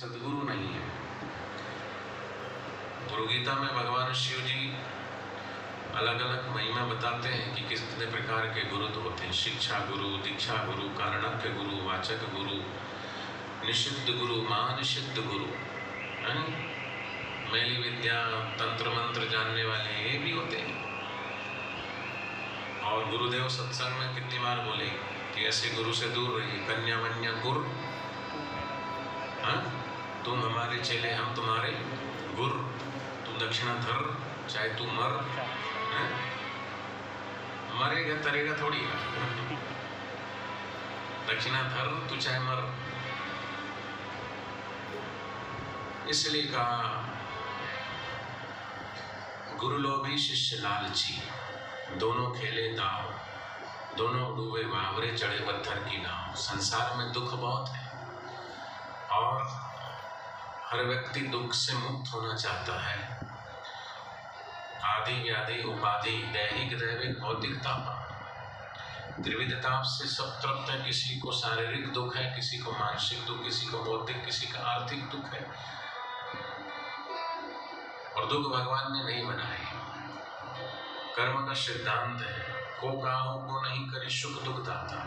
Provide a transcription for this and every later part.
सदगुरु नहीं है। गुरु गीता में भगवान शिव जी अलग अलग महिमा बताते हैं कि कितने प्रकार के गुरु तो होते हैं। शिक्षा गुरु, दीक्षा गुरु, कारणज्ञ गुरु, वाचक गुरु, निषिद्ध गुरु, महानिषिद्ध गुरु, है ना? मैली विद्या, तंत्र मंत्र जानने वाले ये भी होते हैं। और गुरुदेव सत्संग में कितनी बार बोले कि ऐसे गुरु से दूर रहिए। कन्या वन्या गुरु, हाँ, तुम हमारे चेले, हम तुम्हारे गुरु। तू दक्षिणा धर, चाहे तू मर, है? मरेगा तरेगा थोड़ी है। दक्षिणा धर, तू चाहे मर। इसलिए कहा गुरु लोभी शिष्य लालची, दोनों खेले दाव, दोनों डूबे बावरे, चढ़े पत्थर की नाव। संसार में दुख बहुत है और हर व्यक्ति दुख से मुक्त होना चाहता है। आदि व्याधि उपाधि, दैहिक दैविक भौतिक ताप, त्रिविध ताप से सब तृप्त है। किसी को शारीरिक दुख है, किसी को मानसिक दुख, किसी को बौद्धिक, किसी का आर्थिक दुख है। और दुख भगवान ने नहीं बनाए। कर्म का सिद्धांत है, को काहू को नहीं करे सुख दुख दाता।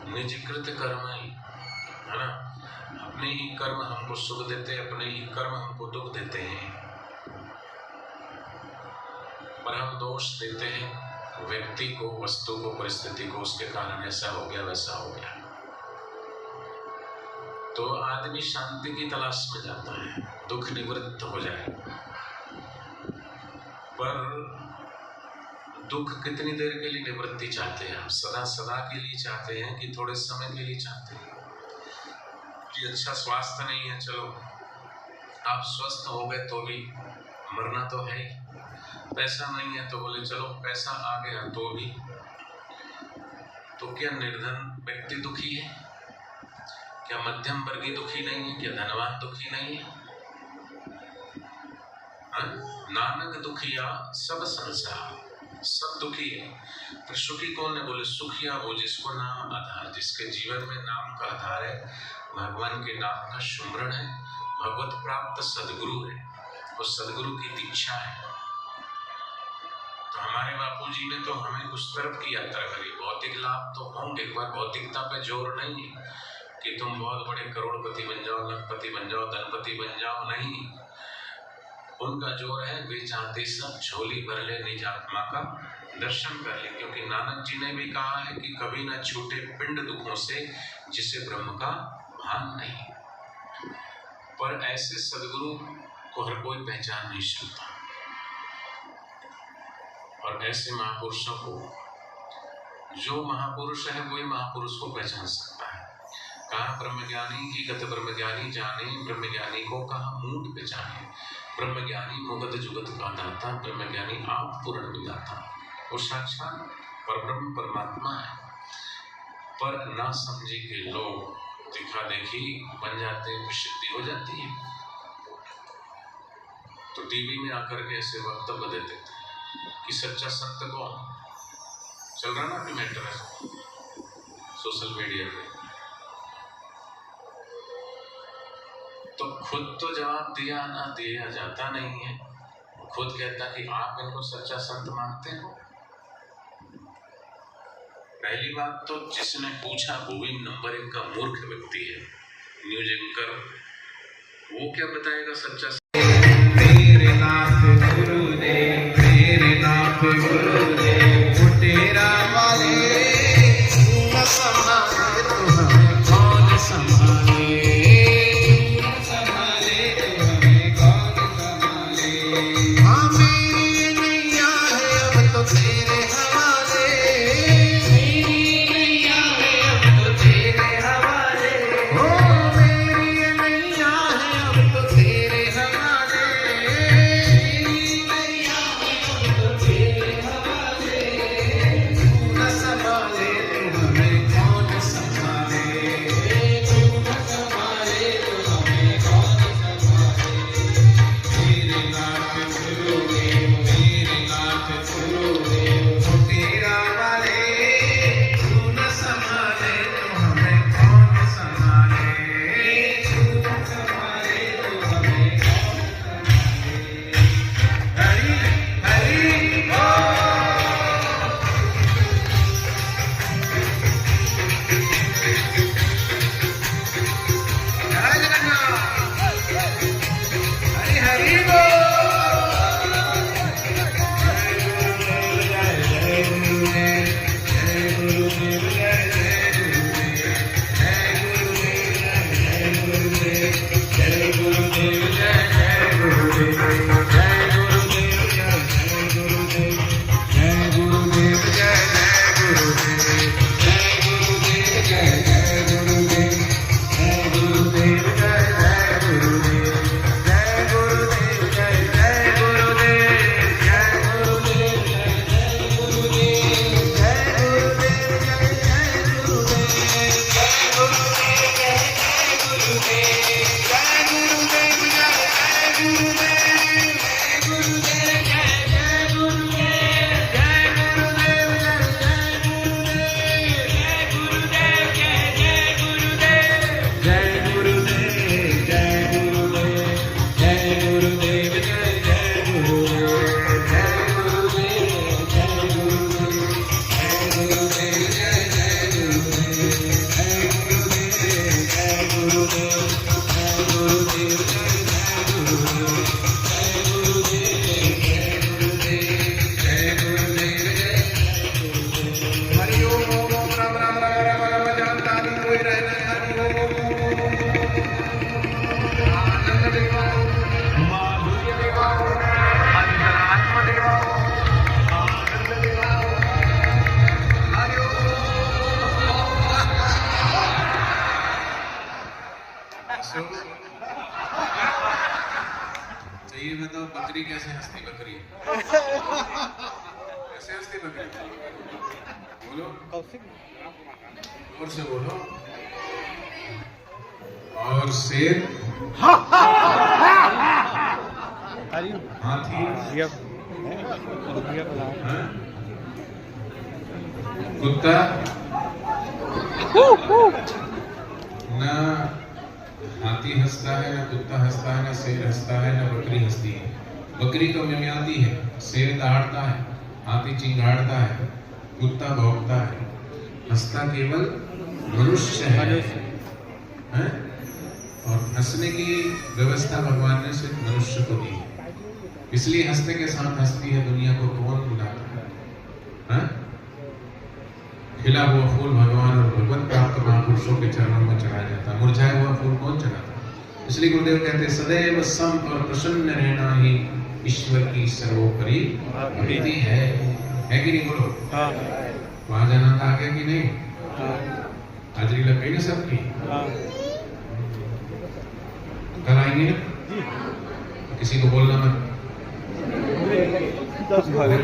निजकृत कर्म ही, है ना? अपने ही कर्म हमको सुख देते हैं, अपने ही कर्म हमको दुख देते हैं। पर हम दोष देते हैं व्यक्ति को, वस्तु को, परिस्थिति को, उसके कारण ऐसा हो गया वैसा हो गया। तो आदमी शांति की तलाश में जाता है, दुख निवृत्त हो जाए। पर दुख कितनी देर के लिए निवृत्ति चाहते हैं हम? सदा सदा के लिए चाहते हैं कि थोड़े समय के लिए चाहते हैं? कि अच्छा स्वास्थ्य नहीं है, चलो आप स्वस्थ हो गए तो भी मरना तो है ही। पैसा नहीं है तो बोले चलो पैसा आ गया तो भी। तो क्या निर्धन व्यक्ति दुखी है? क्या मध्यम वर्गीय दुखी नहीं है? क्या धनवान दुखी नहीं है? नानक दुखिया सब संसार, सब दुखी है। पर सुखी कौन है? बोले सुखिया वो जिसको नाम आधार, जिसके जीवन में नाम का आधार है, भगवान के नाम का सुमरण है, भगवत प्राप्त सदगुरु है, वो सदगुरु की दीक्षा है। तो हमारे बापूजी ने तो हमें उस तरफ की यात्रा करी। भौतिक लाभ तो होंगे, एक बार भौतिकता पे जोर नहीं है कि तुम बहुत बड़े करोड़पति बन जाओ, लखपति बन जाओ, धनपति बन जाओ, नहीं। उनका जोर है वे चाहते सब झोली भर ले, निज आत्मा का दर्शन कर ले। क्योंकि नानक जी ने भी कहा है कि कभी न छूटे पिंड दुखों से, जिसे ब्रह्म का भान नहीं। पर ऐसे सदगुरु को हर कोई पहचान नहीं सकता। और ऐसे महापुरुषों को, जो महापुरुष है वही महापुरुष को पहचान सकता है। कहा ब्रह्मज्ञानी की गत ब्रह्मज्ञानी जाने, ब्रह्मज्ञानी को कहा मूढ़ पहचाने। ब्रह्मज्ञानी मुगत जुगत का दाता, ब्रह्मज्ञानी आप पूर्ण विदाता। वो साक्षात परब्रह्म परमात्मा है। पर ना समझे के लोग दिखा देखी बन जाते हैं, प्रसिद्धि हो जाती है। तो टीवी में आकर के ऐसे वक्तव्य देते थे कि सच्चा संत कौन? चल रहा ना मैटर है सोशल मीडिया पे। तो खुद तो जवाब दिया ना दिया जाता नहीं है। खुद कहता कि आप इनको सच्चा संत मानते हो। पहली बात तो जिसने पूछा वो भी नंबर 1 का मूर्ख व्यक्ति है, न्यूज एंकर। वो क्या बताएगा सच्चा? तेरे नाथ गुरुदेव, तेरे नाथ गुरुदेव, तेरा वाले न संभाले तो हमें कौन संभाले? ये बताओ बकरी कैसे हंसती? बकरी कैसे हंसती बकरी? बोलो, और से बोलो। और शेर, हाथी, कुत्ता, ना हाथी हंसता है, ना कुत्ता हंसता है, ना शेर हंसता है, ना बकरी हंसती है। बकरी तो मिमियाती है, शेर दहाड़ता है, हाथी चिंगाड़ता है, कुत्ता भौंकता है, हंसता केवल मनुष्य है। और हंसने की व्यवस्था भगवान ने सिर्फ मनुष्य को दी है, इसलिए हंसने के साथ हंसती है दुनिया को कौन बुलाता है? खिला हुआ फूल भगवान और भगवत प्राप्त महापुरुषों के चरणों में चढ़ाया जाता है, मुरझाया हुआ फूल कौन चढ़ाता? इसलिए गुरुदेव कहते हैं सदैव संत और प्रसन्न रहना ही ईश्वर की सर्वोपरि प्रीति है कि नहीं? बोलो, वहां जाना था आगे कि नहीं? हाजरी लग गई ना सबकी? कल आएंगे ना? किसी को बोलना मत,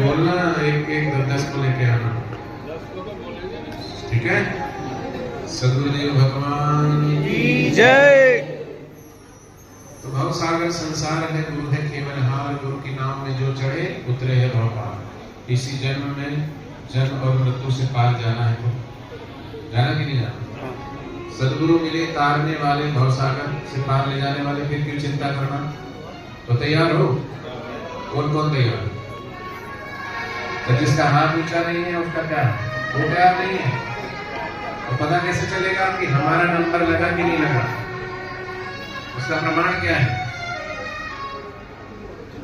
बोलना एक 10 को लेके आना, ठीक है? सद्गुरुदेव भगवान की जय। तो भव सागर संसार है, गुरु है केवल हार, गुरु के नाम में जो चढ़े उतरे है भव पार। इसी जन्म में जन्म और मृत्यु से पार जाना है, तो जाना कि नहीं जाना? सद्गुरु मिले तारने वाले, भव सागर से पार ले जाने वाले, फिर क्यों चिंता करना? तो तैयार हो? कौन कौन तैयार? तो जिसका हाथ ऊंचा नहीं है उसका क्या? वो तैयार नहीं है। तो पता कैसे चलेगा कि हमारा नंबर लगा कि नहीं लगा? उसका प्रमाण क्या है?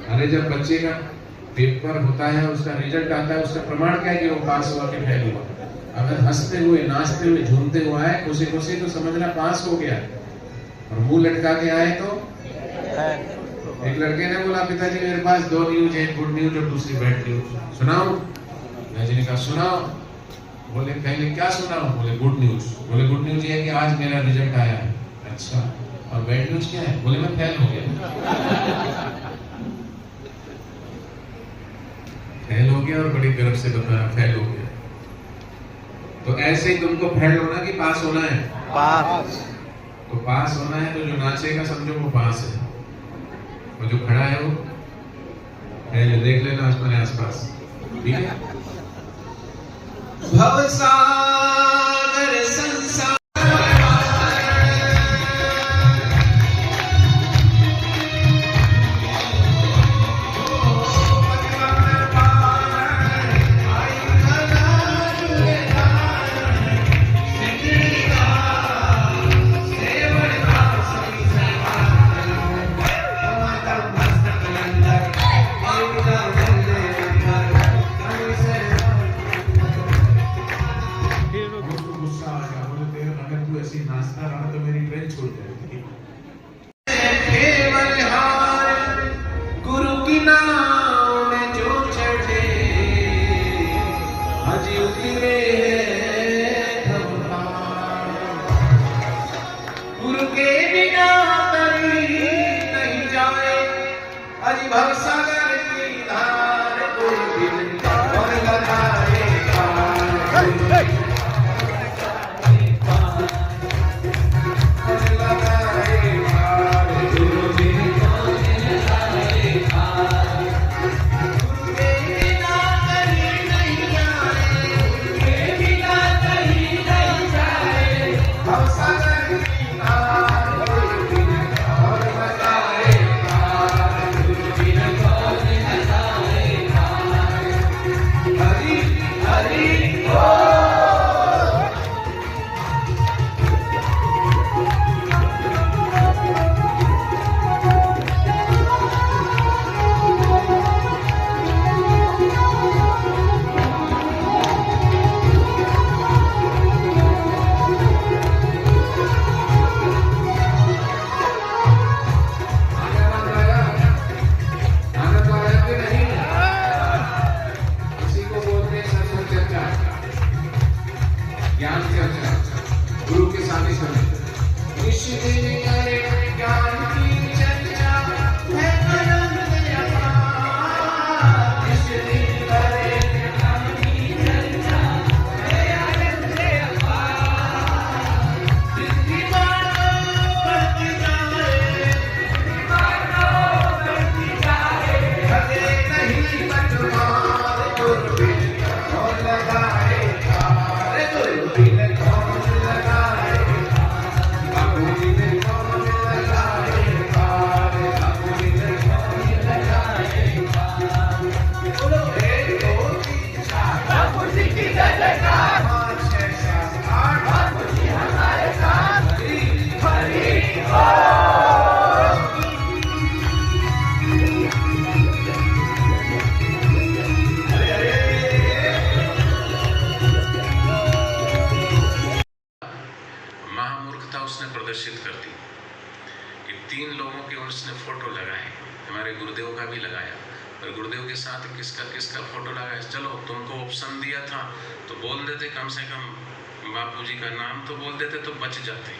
अरे जब बच्चे का पेपर होता है, उसका रिजल्ट आता है, उसका प्रमाण क्या है कि वो पास हुआ कि फेल हुआ? अगर हंसते हुए, नाचते हुए, झूमते हुए आए, खुशी खुशी, तो समझना पास हो गया। और मुंह लटका के आए तो? एक लड़के ने बोला पिताजी मेरे पास 2 न्यूज है, गुड न्यूज और दूसरी बैड न्यूज, सुनाओ? पिताजी ने कहा सुनाओ। बोले पहले क्या सुनाओ? बोले गुड न्यूज। बोले गुड न्यूज ये है कि आज मेरा रिजल्ट आया है। अच्छा, और बैड न्यूज क्या है? बोले मैं फेल हो गया। फेल हो गया और बड़ी गर्व से बताया फेल हो गया। तो ऐसे ही तुमको फेल होना कि पास होना है? पास। तो पास होना है तो जो नाचेगा समझो वो पास है, और जो खड़ा है वो फेल। देख लेना अपने आसपास, ठीक है? भवसागर संसार 3 लोगों के उसने फोटो लगाए, हमारे गुरुदेव का भी लगाया, और गुरुदेव के साथ किसका किसका फोटो लगाया। चलो तुमको ऑप्शन दिया था तो बोल देते, कम से कम बापूजी का नाम तो बोल देते तो बच जाते,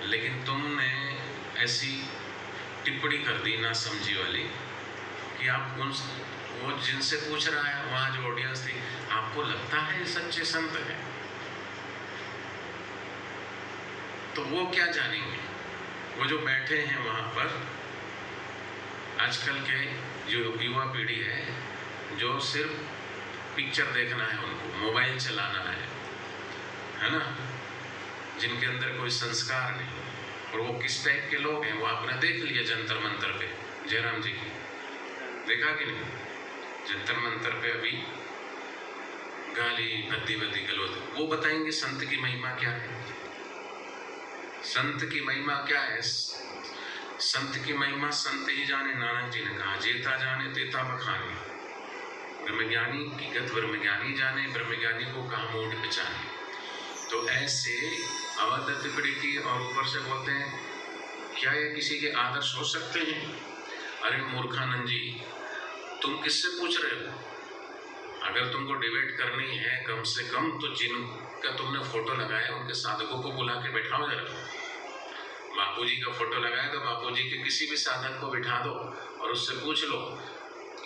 लेकिन तुमने ऐसी टिप्पणी कर दी ना समझी वाली कि आप उन वो जिनसे पूछ रहा है वहाँ जो ऑडियंस थी, आपको लगता है सच्चे संत है, तो वो क्या जानेंगे। वो जो बैठे हैं वहाँ पर, आजकल के जो युवा पीढ़ी है, जो सिर्फ पिक्चर देखना है, उनको मोबाइल चलाना है ना, जिनके अंदर कोई संस्कार नहीं, और वो किस टाइप के लोग हैं वो आपने देख लिया जंतर मंतर पे, जयराम जी की देखा कि नहीं, जंतर मंतर पे अभी गाली बद्दी बद्दी गलोद, वो बताएंगे संत की महिमा क्या है। संत की महिमा क्या है? संत की महिमा संत ही जाने, नानक जी ने कहा, जेता जाने तेता बखाने, ब्रह्मज्ञानी की गत ब्रह्मज्ञानी जाने, ब्रह्मज्ञानी को कहा मूढ़ पहचाने। तो ऐसे अवध टिप्पणी की और ऊपर से बोलते हैं, क्या ये किसी के आदर्श हो सकते हैं? अरे मूर्खानंद जी, तुम किससे पूछ रहे हो? अगर तुमको डिबेट करनी है कम से कम तो जिनका तुमने फोटो लगाया उनके साधकों को बुला के बैठाओ जरा। बापूजी का फोटो लगाया तो बापूजी के किसी भी साधक को बिठा दो और उससे पूछ लो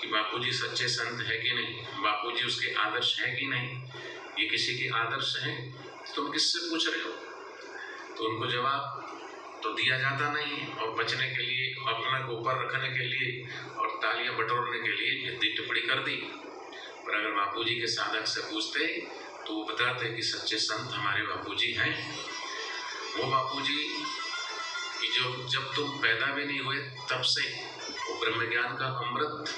कि बापूजी सच्चे संत है कि नहीं, बापूजी उसके आदर्श है कि नहीं, ये किसी के आदर्श हैं, तुम किससे पूछ रहे हो? तो उनको जवाब तो दिया जाता नहीं है, और बचने के लिए, अपना को ऊपर रखने के लिए और तालियां बटोरने के लिए यदि टिप्पणी कर दी। पर अगर बापूजी के साधक से पूछते तो वो बताते कि सच्चे संत हमारे बापूजी हैं। वो बापूजी कि जो जब तुम पैदा भी नहीं हुए तब से वो ब्रह्म ज्ञान का अमृत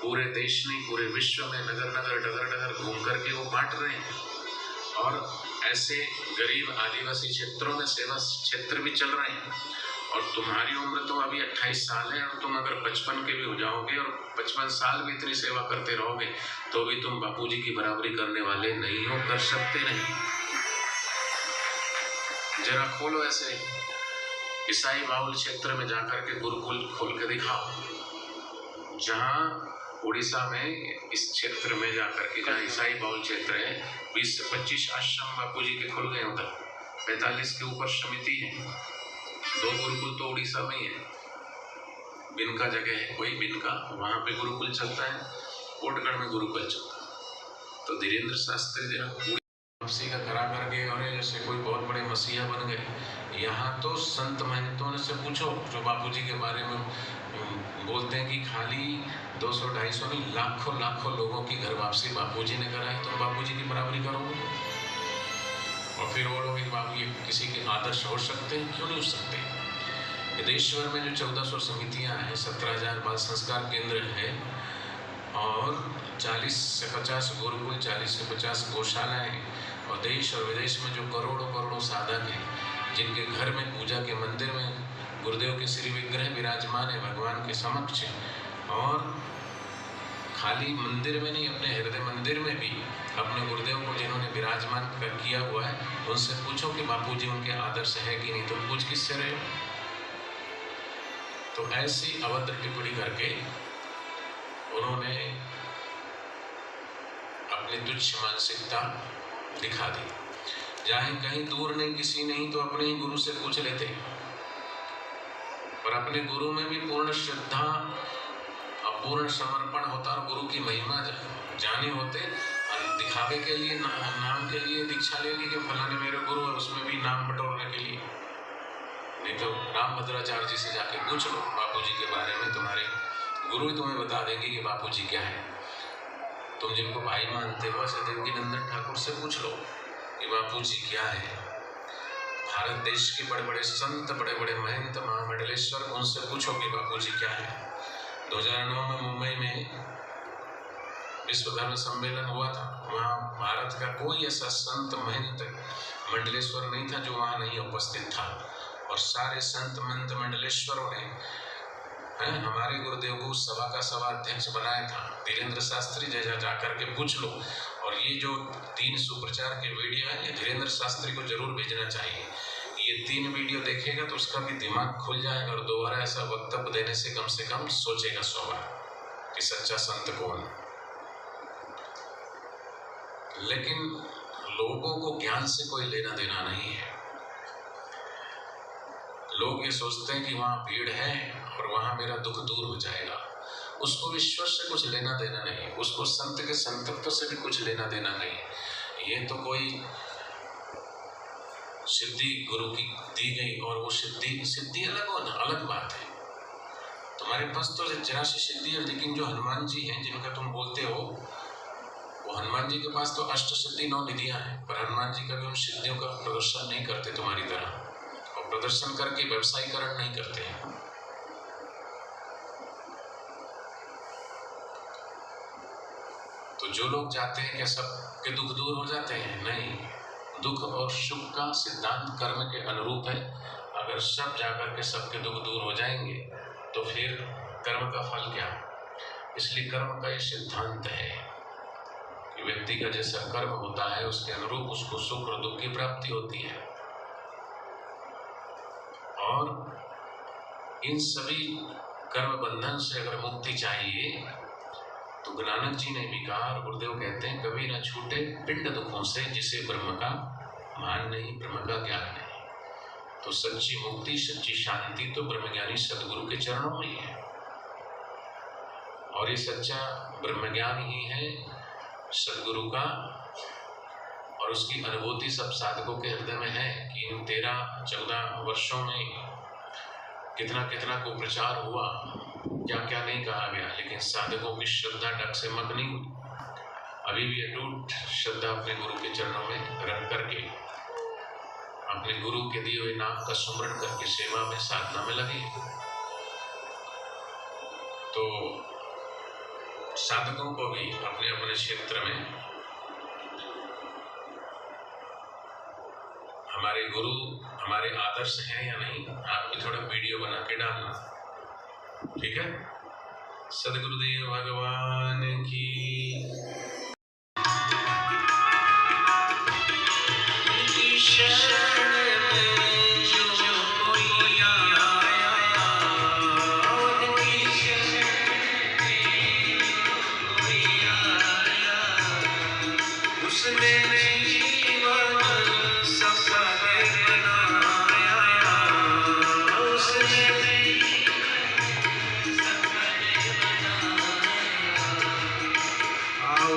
पूरे देश में, पूरे विश्व में, नगर नगर डगर डगर घूम करके वो बांट रहे हैं। और ऐसे गरीब आदिवासी क्षेत्रों में सेवा क्षेत्र भी चल रहे हैं। और तुम्हारी उम्र तो अभी 28 साल है, और तुम अगर 55 के भी हो जाओगे और 55 साल भी इतनी सेवा करते रहोगे तो भी तुम बापूजी की बराबरी करने वाले नहीं हो, कर सकते नहीं। जरा खोलो ऐसे ईसाई बाहुल क्षेत्र में जाकर के गुरुकुल खोल के दिखाओ। जहाँ उड़ीसा में इस क्षेत्र में जाकर के, जहाँ ईसाई बाहुल क्षेत्र है, 20 से 25 आश्रम बापूजी के खुल गए उधर, 45 के ऊपर समिति है, 2 गुरुकुल तो उड़ीसा में ही है। बिनका जगह है कोई, बिनका, वहाँ पे गुरुकुल चलता है, कोटगढ़ में गुरुकुल चलता है। तो धीरेन्द्र शास्त्री जी वापसी का करा करके और जैसे कोई बहुत बड़े मसीहा बन गए। यहाँ तो संत महंतों से पूछो जो बापूजी के बारे में बोलते हैं कि खाली 200-250 नहीं, लाखों लाखों लोगों की घर वापसी बापूजी ने कराई, तुम बापूजी की बराबरी करोगे? और फिर वो लोग बाबू ये किसी के आदर्श हो सकते हैं? क्यों नहीं हो सकते। यदेश्वर में जो 1400 समितियाँ हैं, 17,000 बाल संस्कार केंद्र है, और 40 से 50 गुरुकुल, 40 से 50 गौशालाएँ, और देश और विदेश में जो करोड़ों करोड़ों साधक हैं, जिनके घर में पूजा के मंदिर में गुरुदेव के श्री विग्रह विराजमान है भगवान के समक्ष, और खाली मंदिर में नहीं, अपने हृदय मंदिर में भी अपने गुरुदेव को जिन्होंने विराजमान किया हुआ है, उनसे पूछो कि बापूजी उनके आदर्श है कि नहीं, तुम पूछ किससे रहे हो? तो ऐसी अभद्र टिप्पणी करके उन्होंने अपनी तुच्छ मानसिकता दिखा दी। चाहे कहीं दूर नहीं, किसी नहीं, तो अपने ही गुरु से पूछ लेते, और अपने गुरु में भी पूर्ण श्रद्धा और पूर्ण समर्पण होता, और गुरु की महिमा जाने होते, और दिखावे के लिए, नाम के लिए दीक्षा ले ली कि फलाने मेरे गुरु है, उसमें भी नाम बटोरने के लिए। नहीं तो रामभद्राचार्य जी से जाके पूछ लो बापूजी के बारे में, तुम्हारे गुरु ही तुम्हें बता देंगे कि बापूजी क्या है। तुम जिनको भाई मानते हो, ऐसे देवकी नंदन ठाकुर से पूछ लो कि बापूजी क्या है। भारत देश के बड़े बड़े संत, बड़े बड़े महंत, महामंडलेश्वर, उनसे पूछो कि बापूजी क्या है। 2009 में मुंबई में विश्व धर्म सम्मेलन हुआ था, वहाँ भारत का कोई ऐसा संत, महंत, मंडलेश्वर नहीं था जो वहाँ नहीं उपस्थित था, और सारे संत, महंत, मंडलेश्वरों ने हमारे गुरुदेव को सभा का सभा अध्यक्ष बनाया था। धीरेन्द्र शास्त्री जैसा जाकर के पूछ लो। और ये जो 3 सुप्रचार के वीडियो है, ये धीरेन्द्र शास्त्री को जरूर भेजना चाहिए। ये 3 वीडियो देखेगा तो उसका भी दिमाग खुल जाएगा और दोबारा ऐसा वक्तव्य देने से कम सोचेगा 100 बार कि सच्चा संत कौन है। लेकिन लोगों को ज्ञान से कोई लेना देना नहीं है। लोग ये सोचते हैं कि वहाँ भीड़ है और वहाँ मेरा दुख दूर हो जाएगा। उसको ईश्वर से कुछ लेना देना नहीं, उसको संत के संतत्व से भी कुछ लेना देना नहीं। ये तो कोई सिद्धि गुरु की दी गई और वो सिद्धि अलग हो ना, अलग बात है। तुम्हारे पास तो 84 सिद्धि है, लेकिन जो हनुमान जी हैं जिनका तुम बोलते हो, वो हनुमान जी के पास तो अष्ट सिद्धि 9 निधियां हैं, पर हनुमान जी कभी उन सिद्धियों का प्रदर्शन नहीं करते तुम्हारी तरह, और प्रदर्शन करके व्यवसायीकरण नहीं करते हैं। तो जो लोग जाते हैं क्या सबके दुख दूर हो जाते हैं? नहीं, दुख और सुख का सिद्धांत कर्म के अनुरूप है। अगर सब जाकर के सबके दुख दूर हो जाएंगे तो फिर कर्म का फल क्या? इसलिए कर्म का ये सिद्धांत है कि व्यक्ति का जैसा कर्म होता है उसके अनुरूप उसको सुख और दुख की प्राप्ति होती है। और इन सभी कर्म बंधन से अगर मुक्ति चाहिए तो नानक जी ने भी कहा और गुरुदेव कहते हैं, कभी न छूटे पिंड दुखों से जिसे ब्रह्म का मान नहीं, ब्रह्म का ज्ञान नहीं। तो सच्ची मुक्ति, सच्ची शांति तो ब्रह्मज्ञानी सदगुरु के चरणों में ही है। और ये सच्चा ब्रह्मज्ञान ही है सदगुरु का, और उसकी अनुभूति सब साधकों के हृदय में है कि इन 13-14 वर्षों में कितना कितना को प्रचार हुआ, क्या क्या नहीं कहा गया, लेकिन साधकों की श्रद्धा डग से मग नहीं हुई। अभी भी अटूट श्रद्धा अपने गुरु के चरणों में रख करके अपने गुरु के दिए हुए नाम का सुमरण करके सेवा में, साधना में लगे। तो साधकों को भी अपने अपने क्षेत्र में हमारे गुरु हमारे आदर्श हैं या नहीं, आप भी थोड़ा वीडियो बना के डालना, ठीक है। सदगुरुदेव भगवान की शरण में जो कोई आया, उनकी शरण में कोई आया, उसने जीवन सफल बनाया, उसने आओ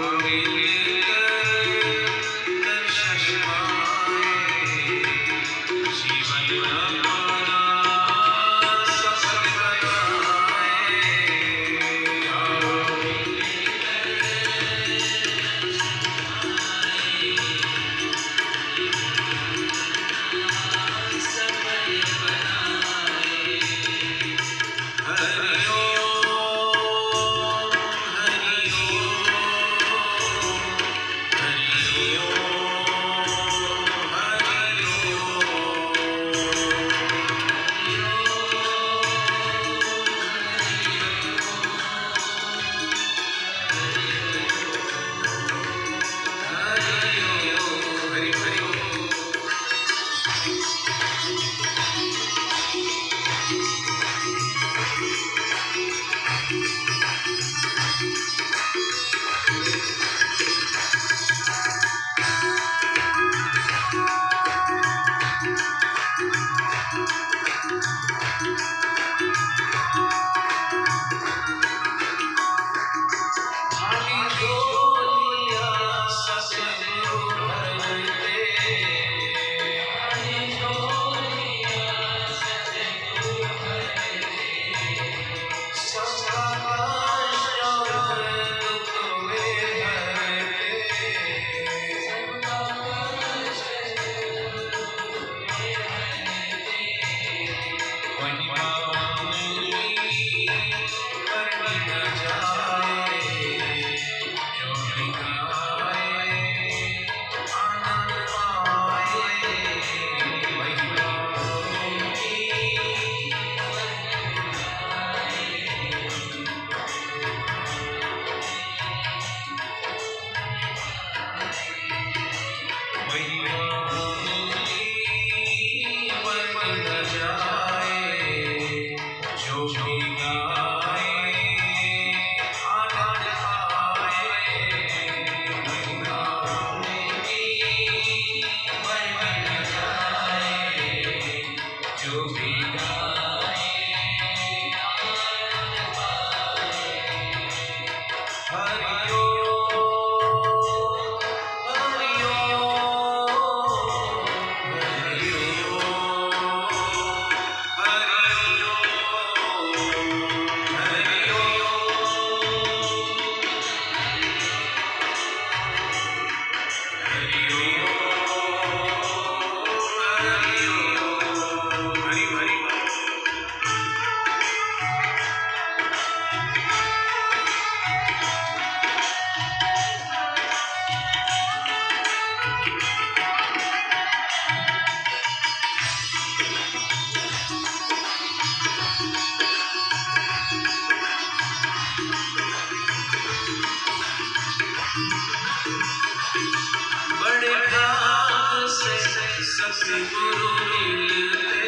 सतगुरु मिलते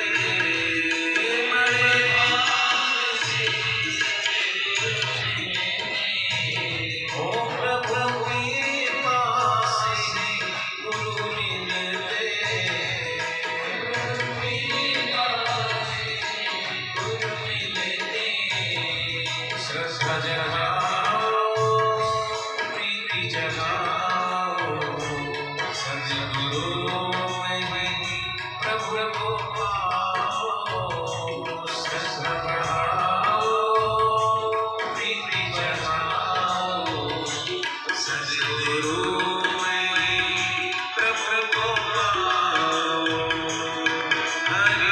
बड़े भाग से, ओ प्रभु कृपा से गुरु मिलते, श्रद्धा जगाओ प्रीति जगाओ सद्गुरु में प्रभु को पाओ, श्रद्धा बढ़ाओ प्रीति जगाओ सद्गुरु में प्रभु को पाओ। हरि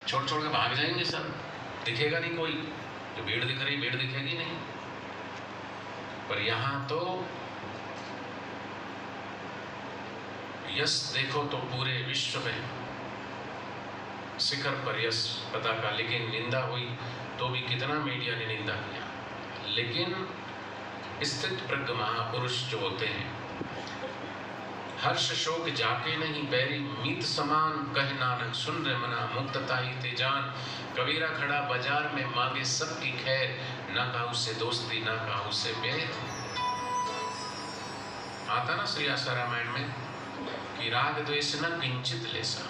छोड़ छोड़ के भाग जाएंगे सब, दिखेगा नहीं कोई। जो भीड़ दिख रही भीड़ दिखेगी नहीं। पर यहाँ तो यश देखो तो पूरे विश्व में शिखर पर यश पता का, लेकिन निंदा हुई तो भी कितना मीडिया ने निंदा किया। लेकिन स्थित प्रज्ञ महापुरुष जो होते हैं, हर्ष शोक जाके नहीं बैरी मीत समान, कह नानक सुन रे मना मुक्तता ही ते जान। कबीरा खड़ा बाजार में मांगे सबकी खैर, ना काहू से दोस्ती ना काहू से बैर। आता ना श्री आसा रामायण में कि राग द्वेष न किंचित लेसा,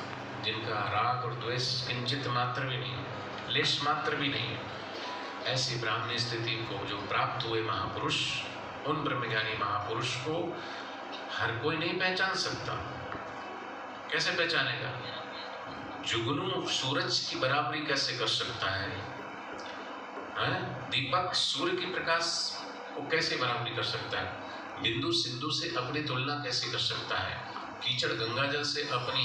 जिनका राग और द्वेष किंचित मात्र भी नहीं, लेश मात्र भी नहीं, ऐसी ब्राह्मणी स्थिति को जो प्राप्त हुए महापुरुष, उन ब्रह्मज्ञानी महापुरुष को हर कोई नहीं पहचान सकता। कैसे पहचानेगा? जुगनू सूरज की बराबरी कैसे कर सकता है? दीपक सूर्य की प्रकाश को कैसे बराबरी कर सकता है? बिंदु सिंधु से अपनी तुलना कैसे कर सकता है? कीचड़ गंगा जल से अपनी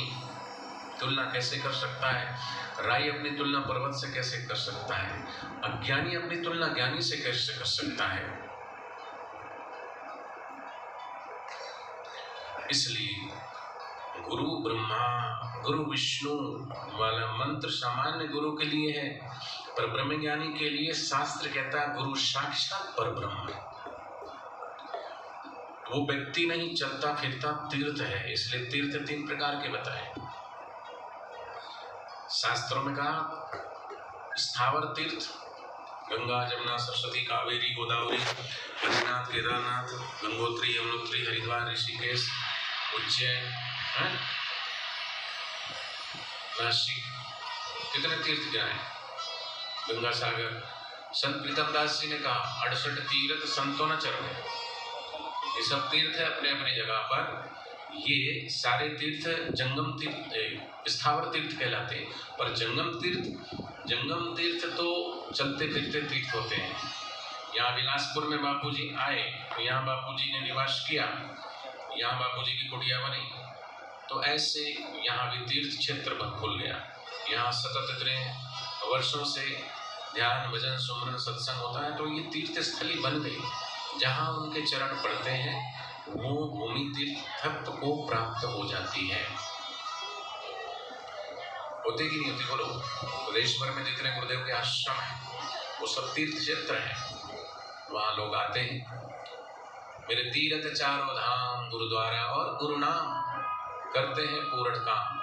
तुलना कैसे कर सकता है? राई अपनी तुलना पर्वत से कैसे कर सकता है? अज्ञानी अपनी तुलना ज्ञानी से कैसे कर सकता है? इसलिए गुरु ब्रह्मा गुरु विष्णु वाला मंत्र सामान्य गुरु के लिए है, पर ब्रह्मज्ञानी के लिए शास्त्र कहता है गुरु साक्षात परब्रह्म है। वो व्यक्ति नहीं, चलता फिरता तीर्थ है। इसलिए तीर्थ 3 प्रकार के बताए शास्त्रों में। कहा स्थावर तीर्थ, गंगा जमुना सरस्वती कावेरी गोदावरी बद्रीनाथ केदारनाथ गंगोत्री यमुनोत्री हरिद्वार ऋषिकेश उज्जैन नासिक, कितने तीर्थ गिनाए। गंगा सागर। संत प्रीतम दास जी ने कहा 68 तीर्थ संतों न चरणे। ये सब तीर्थ है अपने अपने जगह पर। ये सारे तीर्थ जंगम तीर्थ स्थावर तीर्थ कहलाते हैं, पर जंगम तीर्थ तो चलते फिरते तीर्थ होते हैं। यहाँ बिलासपुर में बापूजी आए तो यहाँ बापूजी ने निवास किया, यहाँ बापूजी की कुटिया बनी, तो ऐसे यहाँ भी तीर्थ क्षेत्र खुल गया। यहाँ सतत इतने वर्षों से ध्यान भजन सुमरन सत्संग होता है, तो ये तीर्थ स्थली बन गई। जहाँ उनके चरण पड़ते हैं वो भूमि तीर्थत्व को प्राप्त हो जाती है। होती कि नहीं होती बोलो? प्रदेश भर में जितने गुरुदेव के आश्रम है वो सब तीर्थ क्षेत्र है, वहाँ लोग आते हैं। मेरे तीर्थ चारों धाम गुरुद्वारा और गुरु नाम करते हैं पूर्ण काम।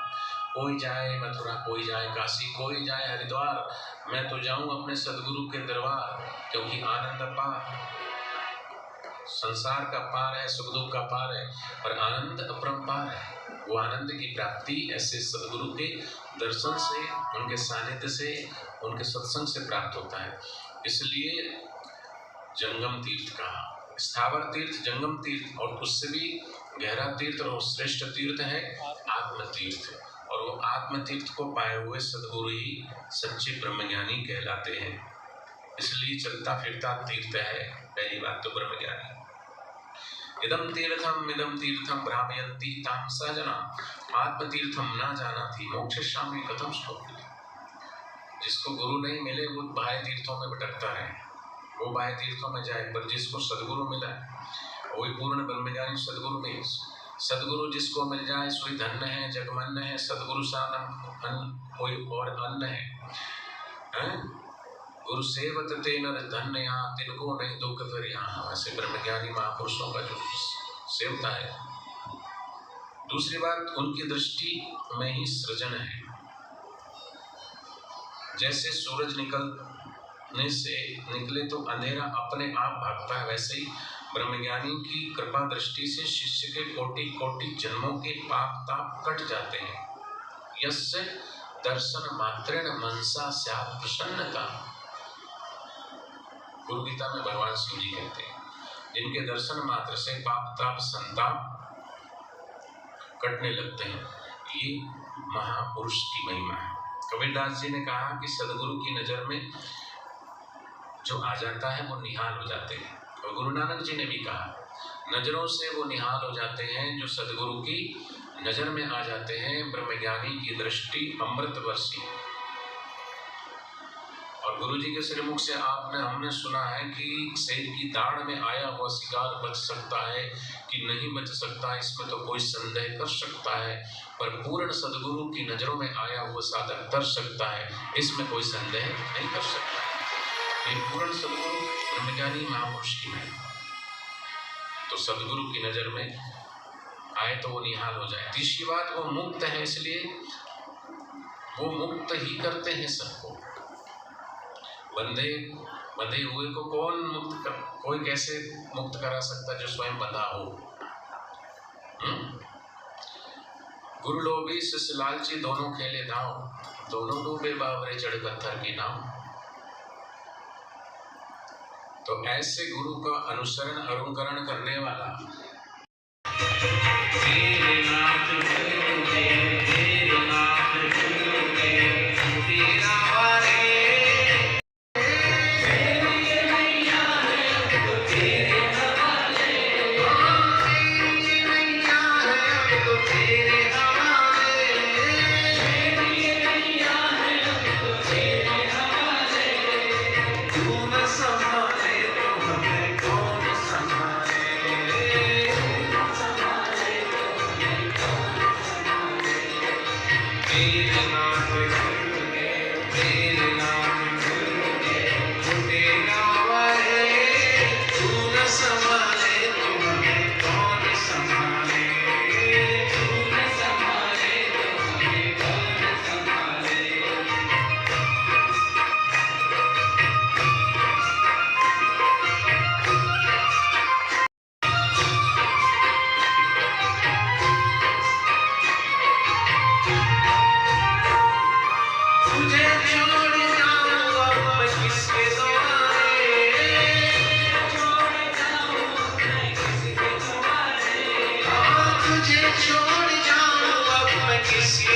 कोई जाए मथुरा, कोई जाए काशी, कोई जाए हरिद्वार, मैं तो जाऊं अपने सदगुरु के दरबार, क्योंकि आनंद पार। संसार का पार है, सुख दुख का पार है, पर आनंद अपरंपार है। वो आनंद की प्राप्ति ऐसे सदगुरु के दर्शन से, उनके सानिध्य से, उनके सत्संग से प्राप्त होता है। इसलिए जंगम तीर्थ कहा। स्थावर तीर्थ, जंगम तीर्थ, और उससे भी गहरा तीर्थ और श्रेष्ठ तीर्थ है आत्म तीर्थ। और वो आत्म तीर्थ को पाए हुए सदगुरु ही सच्चे ब्रह्मज्ञानी कहलाते हैं। इसलिए चलता फिरता तीर्थ है। पहली बात तो ब्रह्मज्ञानी। इदम तीर्थम भ्रामयन्ति ताम सहजना, आत्म तीर्थम ना जाना थी मोक्षयिष्यामि कथम श्लोकी। जिसको गुरु नहीं मिले वो बाह्य तीर्थों में भटकता है, वो बाह्य तीर्थों में जाए, पर जिसको सदगुरु मिला वही पूर्ण ब्रह्मज्ञानी सदगुरु में। सदगुरु जिसको मिल जाए सोई धन्य है, जगमन्न है। सदगुरु सान कोई और अन्न है? गुरु सेवत ते नर धन्य, यहाँ तिनको नहीं दुख फिर यहाँ। वैसे ब्रह्मज्ञानी महापुरुषों का जो सेवता है। दूसरी बात, उनकी दृष्टि में ही सृजन है। जैसे सूरज निकलने से निकले तो अंधेरा अपने आप भागता है, वैसे ही ब्रह्मज्ञानी की कृपा दृष्टि से शिष्य के कोटि कोटि जन्मों के पाप ताप कट जाते हैं। यस्य दर्शन मात्रेण मनसा स्यात् प्रसन्नता। गुरु गीता में भगवान शिव जी कहते हैं, जिनके दर्शन मात्र से पाप ताप संताप कटने लगते हैं, ये महापुरुष की महिमा है। कबीरदास जी ने कहा कि सदगुरु की नजर में जो आ जाता है वो निहाल हो जाते हैं। और गुरु नानक जी ने भी कहा, नजरों से वो निहाल हो जाते हैं जो सदगुरु की नजर में आ जाते हैं। ब्रह्मज्ञानी की दृष्टि अमृत वर्षी। और गुरु जी के श्रीमुख से हमने सुना है कि शेर की दाढ़ में आया हुआ शिकार बच सकता है कि नहीं बच सकता, इसमें तो कोई संदेह कर सकता है, पर पूर्ण सदगुरु की नजरों में आया हुआ साधक तर सकता है, इसमें कोई संदेह नहीं कर सकता। ये पूर्ण सदगुरु ब्रह्मज्ञानी महापुरुष की है, तो सदगुरु की नजर में आए तो वो निहाल हो जाए। तीसरी बात, वो मुक्त है, इसलिए वो मुक्त ही करते हैं सबको। बंधे हुए को कोई कैसे मुक्त करा सकता जो स्वयं बंधा हो। गुरु लोभी शिष्य लालची दोनों खेले दांव, दोनों डूबे बावरे चढ़ पत्थर की नाव। तो ऐसे गुरु का अनुसरण अनुकरण करने वाला छोड़ जाऊं अब मैं किसी